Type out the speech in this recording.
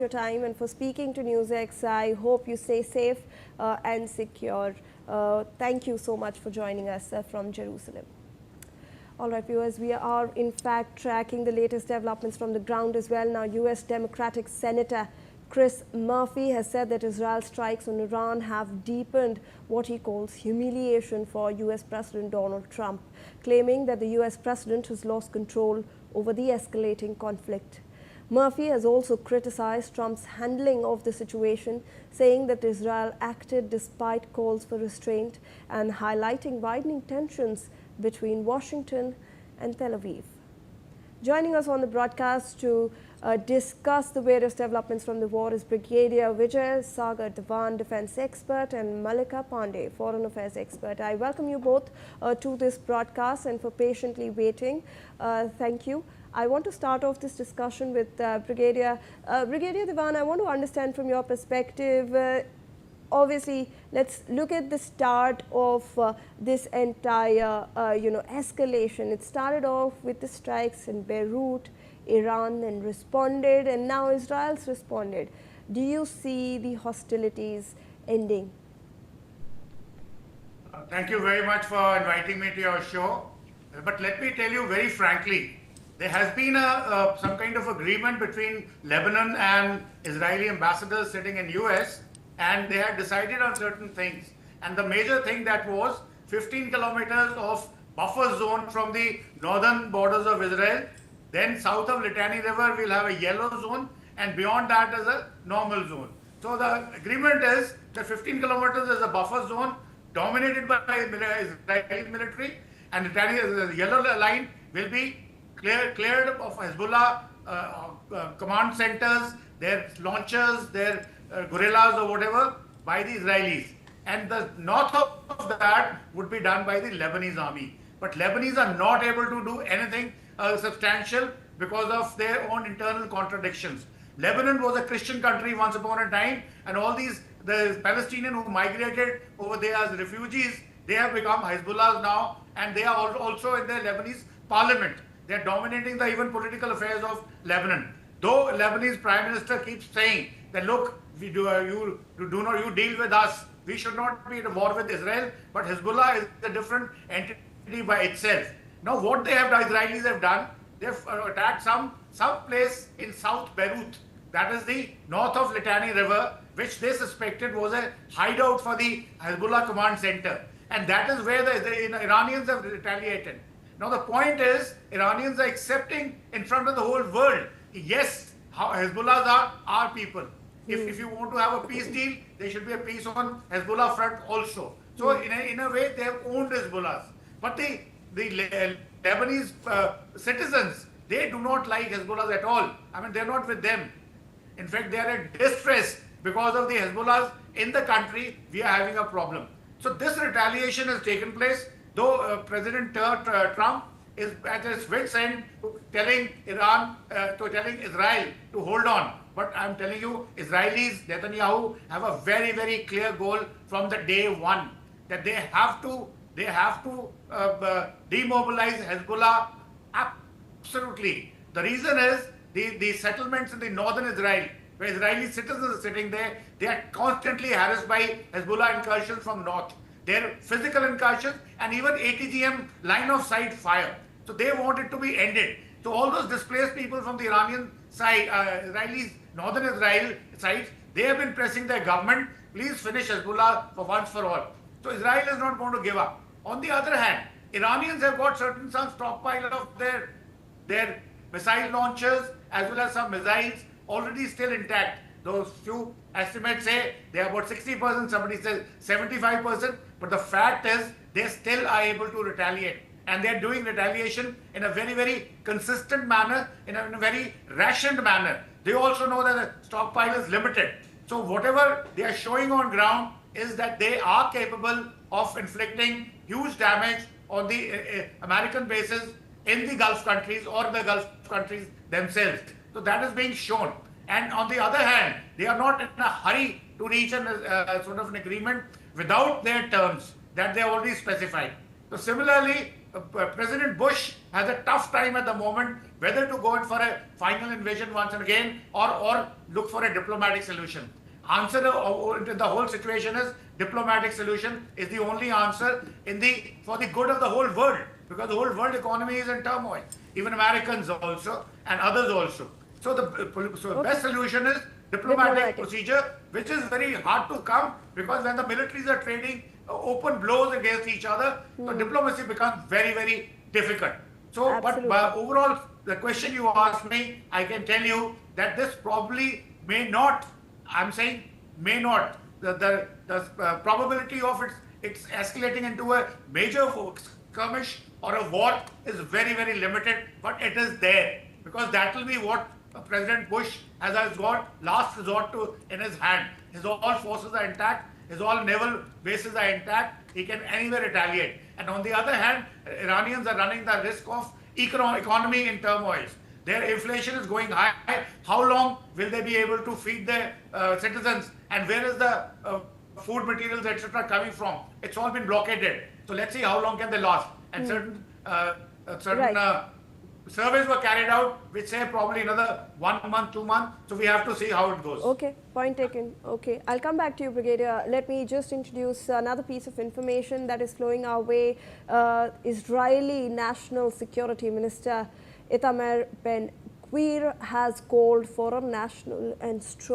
your time and for speaking to NewsX. I hope you stay safe and secure. Thank you so much for joining us from Jerusalem. All right, viewers, we are in fact tracking the latest developments from the ground as well. Now, U.S. Democratic Senator Chris Murphy has said that Israel's strikes on Iran have deepened what he calls humiliation for U.S. President Donald Trump, claiming that the U.S. president has lost control over the escalating conflict. Murphy has also criticized Trump's handling of the situation, saying that Israel acted despite calls for restraint and highlighting widening tensions between Washington and Tel Aviv. Joining us on the broadcast to discuss the various developments from the war is Brigadier Vijay Sagar Devan, defense expert, and Malika Pandey, foreign affairs expert. I welcome you both to this broadcast and for patiently waiting. Thank you. I want to start off this discussion with Brigadier Devan. I want to understand from your perspective. Obviously, let's look at the start of this entire, escalation. It started off with the strikes in Beirut. Iran then responded, and now Israel's responded. Do you see the hostilities ending? Thank you very much for inviting me to your show. But let me tell you very frankly, there has been some kind of agreement between Lebanon and Israeli ambassadors sitting in US, and they had decided on certain things. And the major thing that was 15 kilometers of buffer zone from the northern borders of Israel. Then south of Litani River, we'll have a yellow zone, and beyond that is a normal zone. So the agreement is that 15 kilometers is a buffer zone dominated by Israeli military, and the yellow line will be cleared of Hezbollah command centers, their launchers, their guerrillas or whatever, by the Israelis. And the north of that would be done by the Lebanese army. But Lebanese are not able to do anything substantial because of their own internal contradictions. Lebanon was a Christian country once upon a time, and all the Palestinians who migrated over there as refugees, they have become Hezbollahs now, and they are also in the Lebanese parliament. They are dominating the even political affairs of Lebanon. Though Lebanese Prime Minister keeps saying that, look, you deal with us. We should not be at war with Israel, but Hezbollah is a different entity by itself. Now, what the Israelis have done, they've attacked some place in South Beirut, that is the north of Litani River, which they suspected was a hideout for the Hezbollah command center. And that is where the Iranians have retaliated. Now, the point is, Iranians are accepting in front of the whole world, yes, Hezbollahs are our people. If you want to have a peace deal, there should be a peace on Hezbollah front also. So, in a way, they have owned Hezbollahs. But the Lebanese citizens, they do not like Hezbollahs at all. I mean, they're not with them. In fact, they are in distress because of the Hezbollahs in the country. We are having a problem. So this retaliation has taken place, though President Trump is at his wit's end telling Israel to hold on. But I'm telling you, Israelis, Netanyahu, have a very, very clear goal from the day one, that they have to demobilize Hezbollah absolutely. The reason is the settlements in the northern Israel, where Israeli citizens are sitting there, they are constantly harassed by Hezbollah incursions from north. Their physical incursions and even ATGM line of sight fire. So they want it to be ended. So all those displaced people from the Iranian side, Israelis, northern Israel side, they have been pressing their government, please finish Hezbollah for once for all. So Israel is not going to give up. On the other hand, Iranians have got some stockpile of their missile launchers as well as some missiles already still intact. Those few estimates say they are about 60%, somebody says 75%, but the fact is they still are able to retaliate. And they are doing retaliation in a very, very consistent manner, in a very rationed manner. They also know that the stockpile is limited. So whatever they are showing on ground is that they are capable of inflicting huge damage on the American bases in the Gulf countries or the Gulf countries themselves. So that is being shown. And on the other hand, they are not in a hurry to reach a sort of an agreement without their terms that they already specified. So similarly, President Bush has a tough time at the moment whether to go in for a final invasion once again or look for a diplomatic solution. Answer to the whole situation is diplomatic solution is the only answer for the good of the whole world, because the whole world economy is in turmoil, even Americans also and others also. So the best solution is diplomatic procedure, which is very hard to come, because when the militaries are trading open blows against each other, so diplomacy becomes very, very difficult. So, Absolutely. but overall, the question you asked me, I can tell you that this probably may not, I'm saying may not, the probability of it's escalating into a major skirmish or a war is very, very limited, but it is there, because that will be what President Bush has got last resort to in his hand. His all forces are intact, his all naval bases are intact, he can anywhere retaliate. And on the other hand, Iranians are running the risk of economy in turmoil. Their inflation is going high. How long will they be able to feed their citizens? And where is the food materials, etc., coming from? It's all been blockaded. So let's see how long can they last. And certain surveys were carried out which say probably another 1 month, 2 months. So we have to see how it goes. Okay, point taken. Okay, I'll come back to you, Brigadier. Let me just introduce another piece of information that is flowing our way. Israeli National Security Minister Itamar Ben-Gvir has called for a national and strong